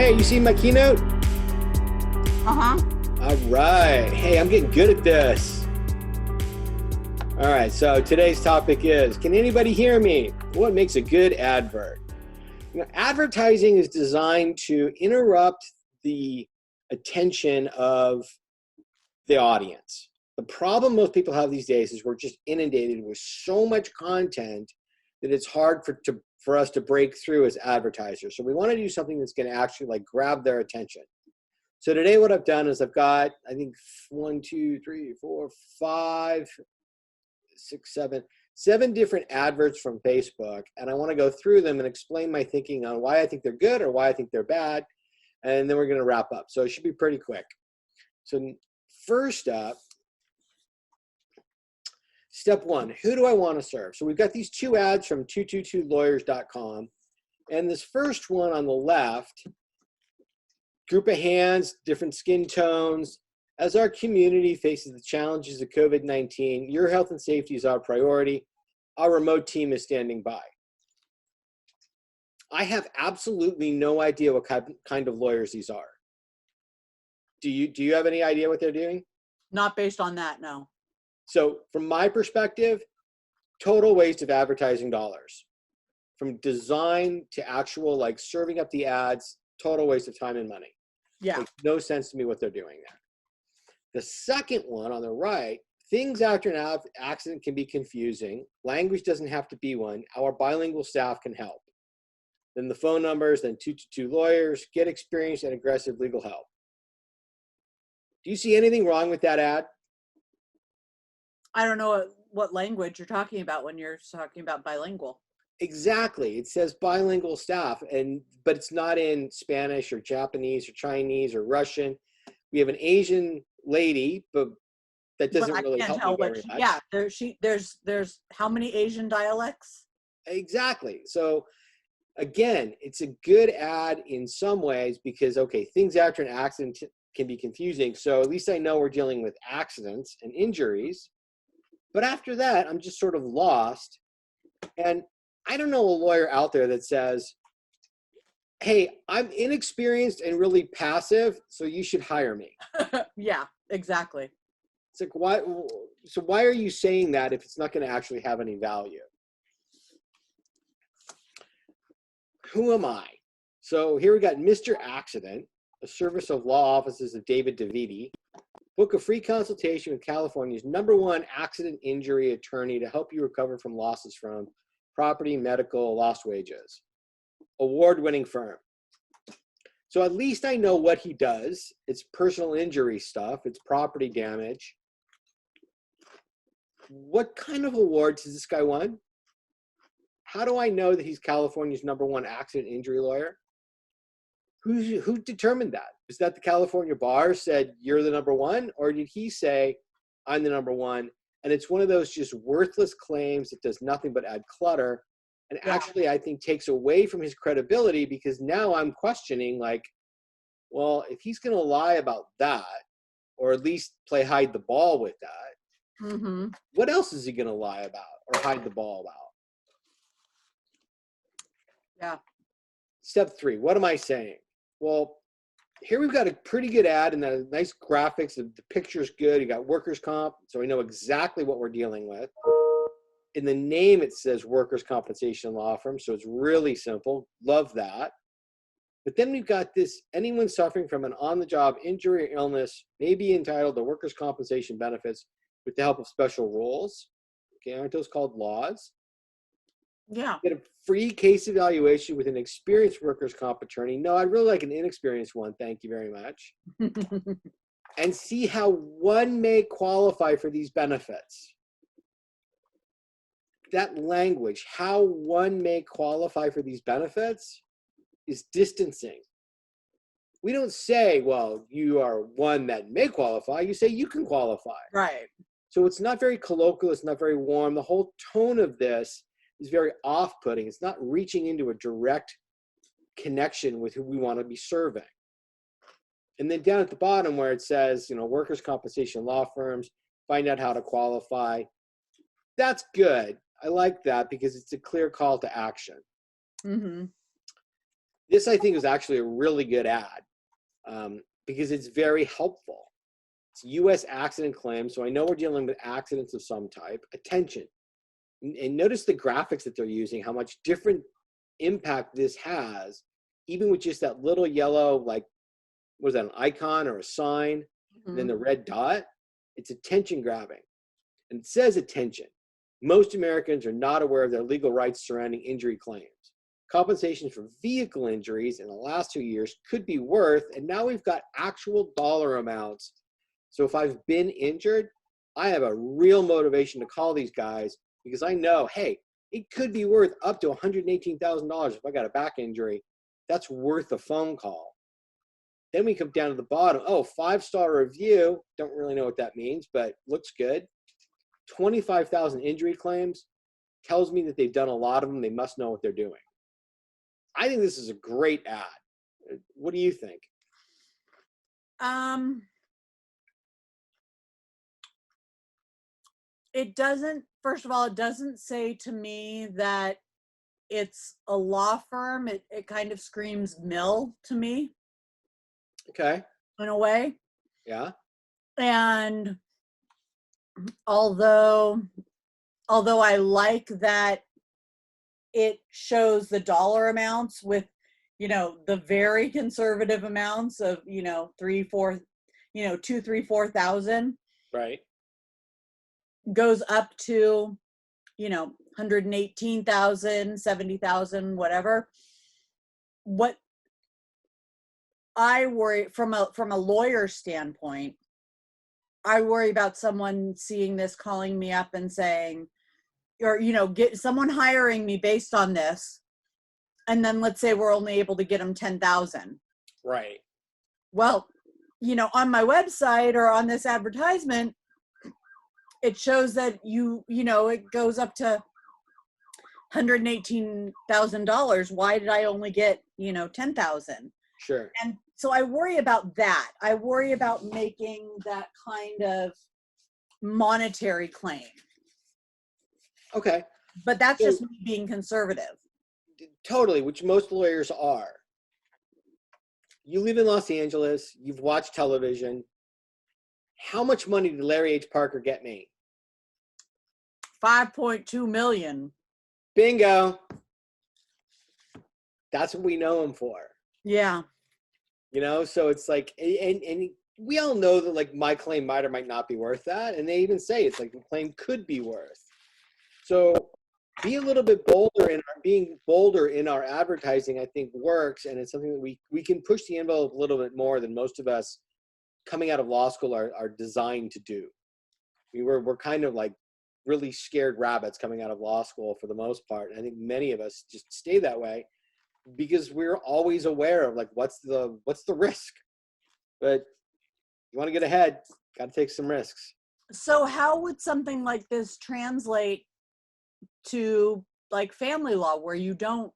Hey, you seen my keynote? Uh-huh. All right. Hey, I'm getting good at this. All right, so today's topic is, can anybody hear me? What makes a good advert? Advertising is designed to interrupt the attention of the audience. The problem most people have these days is we're just inundated with so much content that it's hard for us to break through as advertisers. So we want to do something that's going to actually like grab their attention. So today what I've done is I've got, I think 7 different adverts from Facebook, and I want to go through them and explain my thinking on why I think they're good or why I think they're bad, and then we're going to wrap up. So it should be pretty quick. So first up, step one, who do I want to serve? So we've got these 2 ads from 222lawyers.com, and this first one on the left, group of hands, different skin tones. As our community faces the challenges of COVID-19, your health and safety is our priority. Our remote team is standing by. I have absolutely no idea what kind of lawyers these are. Do you have any idea what they're doing? Not based on that, no. So from my perspective, total waste of advertising dollars. From design to actual like serving up the ads, total waste of time and money. Yeah. Makes no sense to me what they're doing there. The second one on the right, things after an accident can be confusing. Language doesn't have to be one. Our bilingual staff can help. Then the phone numbers, then 222 lawyers, get experienced and aggressive legal help. Do you see anything wrong with that ad? I don't know what language you're talking about when you're talking about bilingual. Exactly. It says bilingual staff, but it's not in Spanish or Japanese or Chinese or Russian. We have an Asian lady, but that doesn't really help me very much. Yeah, there's how many Asian dialects? Exactly. So again, it's a good ad in some ways because, okay, things after an accident can be confusing. So at least I know we're dealing with accidents and injuries. But after that, I'm just sort of lost. And I don't know a lawyer out there that says, hey, I'm inexperienced and really passive, so you should hire me. Yeah, exactly. It's like, why are you saying that if it's not going to actually have any value? Who am I? So here we got Mr. Accident, a service of law offices of David DeViti. Book a free consultation with California's #1 accident injury attorney to help you recover from losses from property, medical, lost wages. Award-winning firm. So at least I know what he does. It's personal injury stuff. It's property damage. What kind of awards has this guy won? How do I know that he's California's #1 accident injury lawyer? Who determined that? Is that the California bar said you're the #1, or did he say I'm the #1? And it's one of those just worthless claims that does nothing but add clutter. And actually, I think takes away from his credibility because now I'm questioning like, well, if he's going to lie about that, or at least play hide the ball with that, what else is he going to lie about or hide the ball about? Yeah. Step 3, what am I saying? Well, here we've got a pretty good ad and the nice graphics. The picture's good. You got workers' comp, so we know exactly what we're dealing with. In the name, it says workers' compensation law firm, so it's really simple. Love that. But then we've got this, anyone suffering from an on-the-job injury or illness may be entitled to workers' compensation benefits with the help of special rules. Okay, aren't those called laws? Yeah. Get a free case evaluation with an experienced workers' comp attorney. No, I'd really like an inexperienced one. Thank you very much. And see how one may qualify for these benefits. That language, how one may qualify for these benefits, is distancing. We don't say, well, you are one that may qualify. You say you can qualify. Right. So it's not very colloquial. It's not very warm. The whole tone of this is very off-putting. It's not reaching into a direct connection with who we want to be serving. And then down at the bottom where it says, workers' compensation law firms, find out how to qualify. That's good. I like that because it's a clear call to action. This, I think, is actually a really good ad because it's very helpful. It's U.S. accident claims, so I know we're dealing with accidents of some type. Attention. And notice the graphics that they're using, how much different impact this has, even with just that little yellow, like, was that an icon or a sign? And then the red dot. It's attention grabbing. And it says attention. Most Americans are not aware of their legal rights surrounding injury claims. Compensation for vehicle injuries in the last 2 years could be worth, and now we've got actual dollar amounts. So if I've been injured, I have a real motivation to call these guys because I know, hey, it could be worth up to $118,000 if I got a back injury. That's worth a phone call. Then we come down to the bottom. Oh, 5-star review. Don't really know what that means, but looks good. 25,000 injury claims tells me that they've done a lot of them. They must know what they're doing. I think this is a great ad. What do you think? It doesn't, first of all, it doesn't say to me that it's a law firm. It kind of screams mill to me. Okay. In a way. Yeah. And although I like that it shows the dollar amounts with, the very conservative amounts of, 3, 4, 2, 3, 4,000. Right. Goes up to, 118,000, 70,000, whatever. What I worry from a lawyer standpoint, I worry about someone seeing this, calling me up and saying, or, get someone hiring me based on this. And then let's say we're only able to get them 10,000. Right. Well, on my website or on this advertisement, it shows that it goes up to $118,000. Why did I only get, 10,000? Sure. And so I worry about that. I worry about making that kind of monetary claim. Okay. But that's just me being conservative. Totally, which most lawyers are. You live in Los Angeles. You've watched television. How much money did Larry H. Parker get me? $5.2 million. Bingo. That's what we know him for. Yeah. So it's like, and we all know that like my claim might or might not be worth that. And they even say it's like the claim could be worth. So be a little bit bolder being bolder in our advertising, I think works. And it's something that we can push the envelope a little bit more than most of us coming out of law school are designed to do. We're kind of like really scared rabbits coming out of law school for the most part. And I think many of us just stay that way because we're always aware of like, what's the risk, but you want to get ahead, got to take some risks. So how would something like this translate to like family law where you don't,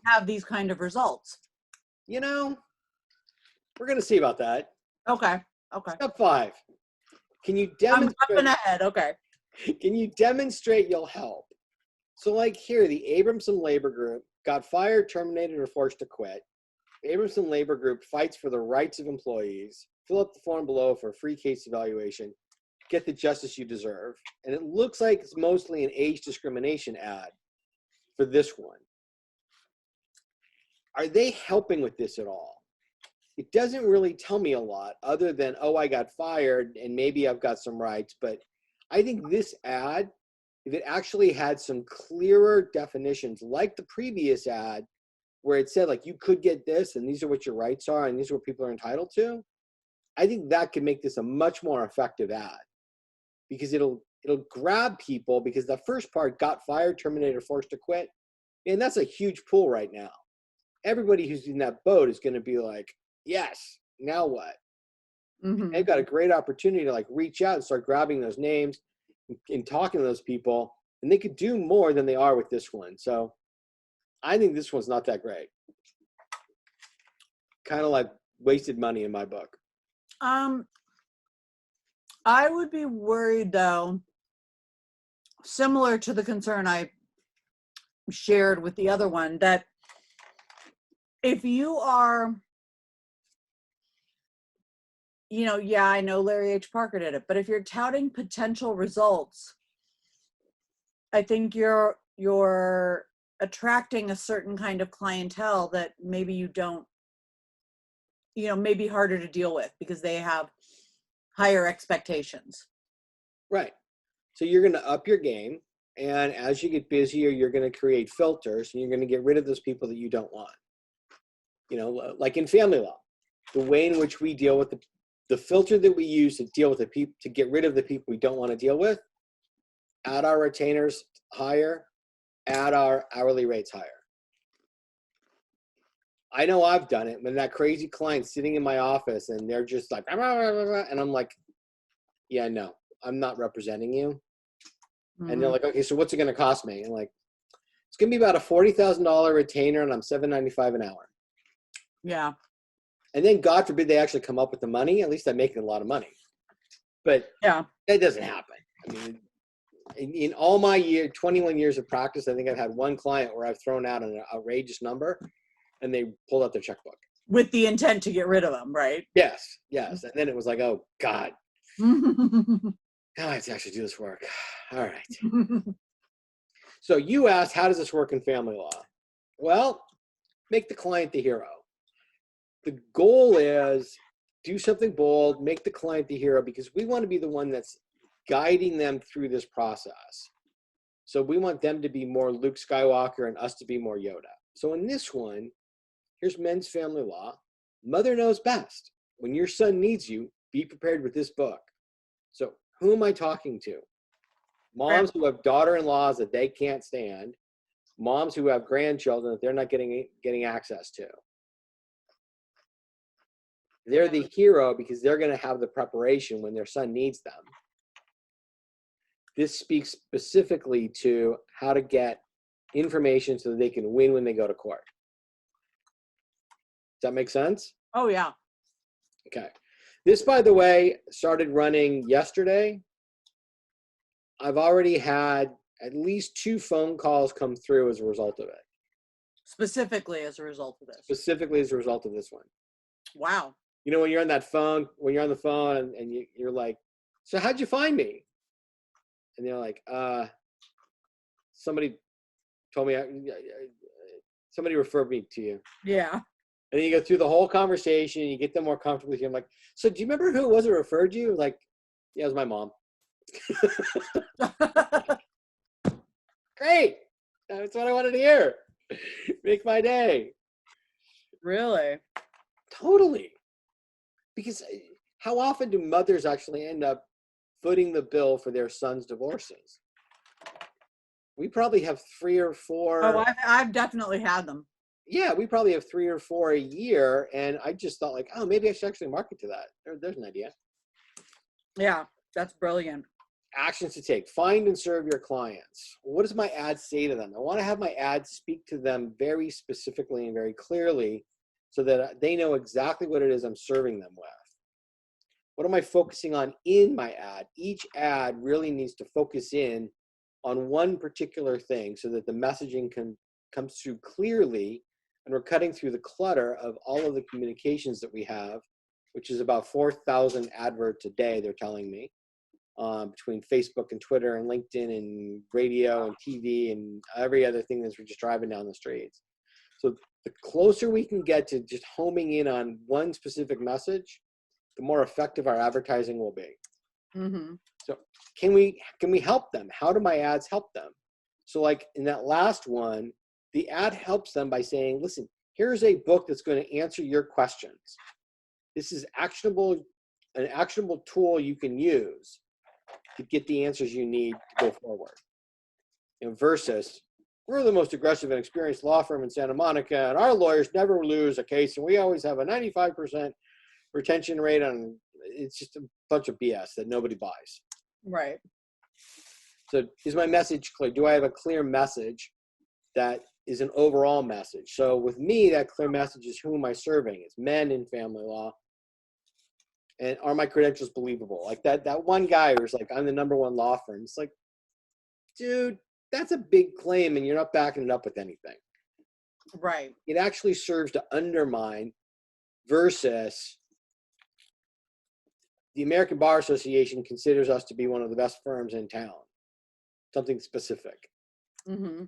have these kind of results? We're going to see about that. Okay. Step 5. Can you demonstrate? I'm jumping ahead. Okay. Can you demonstrate you'll help? So like here, the Abramson Labor Group got fired, terminated, or forced to quit. The Abramson Labor Group fights for the rights of employees. Fill up the form below for a free case evaluation. Get the justice you deserve. And it looks like it's mostly an age discrimination ad for this one. Are they helping with this at all? It doesn't really tell me a lot other than, oh, I got fired and maybe I've got some rights. But I think this ad, if it actually had some clearer definitions like the previous ad where it said like you could get this and these are what your rights are and these are what people are entitled to, I think that could make this a much more effective ad because it'll grab people because the first part, got fired, terminated, or forced to quit, and that's a huge pool right now. Everybody who's in that boat is going to be like, yes, now what? Mm-hmm. They've got a great opportunity to like reach out and start grabbing those names and talking to those people, and they could do more than they are with this one. So I think this one's not that great. Kind of like wasted money in my book. I would be worried though, similar to the concern I shared with the other one, that if you are, yeah, I know Larry H. Parker did it, but if you're touting potential results, I think you're attracting a certain kind of clientele that maybe you don't, may be harder to deal with because they have higher expectations. Right. So you're going to up your game. And as you get busier, you're going to create filters and you're going to get rid of those people that you don't want. Like in family law, the way in which we deal with the filter that we use to deal with the people, to get rid of the people we don't want to deal with, add our retainers higher, add our hourly rates higher. I know I've done it when that crazy client's sitting in my office and they're just like, and I'm like, yeah, no, I'm not representing you. Mm-hmm. And they're like, okay, so what's it going to cost me? And like, it's going to be about a $40,000 retainer and I'm $7.95 an hour. Yeah. And then God forbid they actually come up with the money. At least I'm making a lot of money. But yeah, that doesn't happen. I mean, in all my 21 years of practice, I think I've had one client where I've thrown out an outrageous number and they pulled out their checkbook. With the intent to get rid of them, right? Yes. And then it was like, oh, God. Now I have to actually do this work. All right. So you asked, how does this work in family law? Well, make the client the hero. The goal is do something bold, make the client the hero, because we want to be the one that's guiding them through this process. So we want them to be more Luke Skywalker and us to be more Yoda. So in this one, here's men's family law. Mother knows best. When your son needs you, be prepared with this book. So who am I talking to? Moms who have daughter-in-laws that they can't stand. Moms who have grandchildren that they're not getting access to. They're the hero because they're going to have the preparation when their son needs them. This speaks specifically to how to get information so that they can win when they go to court. Does that make sense? Oh, yeah. Okay. This, by the way, started running yesterday. I've already had at least 2 phone calls come through as a result of it. Specifically as a result of this? Specifically as a result of this one. Wow. When you're on the phone and you're like, so how'd you find me? And they're like, somebody told me, somebody referred me to you. Yeah. And then you go through the whole conversation and you get them more comfortable with you. I'm like, so do you remember who it was that referred you? Like, yeah, it was my mom. Great. That's what I wanted to hear. Make my day. Really? Totally. Because how often do mothers actually end up footing the bill for their sons' divorces? We probably have 3 or 4. Oh, I've definitely had them. Yeah, we probably have 3 or 4 a year. And I just thought like, oh, maybe I should actually market to that. There's an idea. Yeah, that's brilliant. Actions to take. Find and serve your clients. What does my ad say to them? I want to have my ad speak to them very specifically and very clearly so that they know exactly what it is I'm serving them with. What am I focusing on in my ad? Each ad really needs to focus in on one particular thing so that the messaging comes through clearly, and we're cutting through the clutter of all of the communications that we have, which is about 4,000 adverts a day, they're telling me, between Facebook and Twitter and LinkedIn and radio and TV and every other thing that we're just driving down the streets. So the closer we can get to just homing in on one specific message, the more effective our advertising will be. Mm-hmm. So can we help them? How do my ads help them? So like in that last one, the ad helps them by saying, listen, here's a book that's going to answer your questions. This is an actionable tool you can use to get the answers you need to go forward. Versus, we're the most aggressive and experienced law firm in Santa Monica, and our lawyers never lose a case, and we always have a 95% retention rate on. It's just a bunch of BS that nobody buys. Right. So is my message clear? Do I have a clear message that is an overall message? So with me, that clear message is who am I serving? It's men in family law. And are my credentials believable? Like that one guy who's like, I'm the #1 law firm. It's like, dude, that's a big claim and you're not backing it up with anything. Right. it actually serves to undermine versus the American Bar Association considers us to be one of the best firms in town, something specific. Mm-hmm.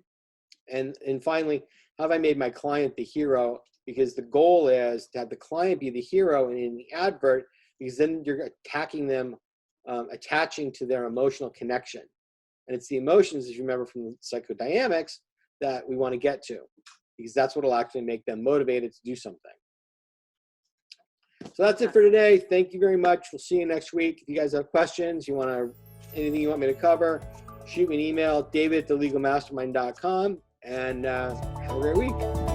And finally, have I made my client the hero? Because the goal is to have the client be the hero in the advert, because then you're attacking them, attaching to their emotional connection. And it's the emotions, as you remember from the psychodynamics, that we want to get to, because that's what will actually make them motivated to do something. So that's it for today. Thank you very much. We'll see you next week. If you guys have questions, anything you want me to cover, shoot me an email, david@thelegalmastermind.com, and have a great week.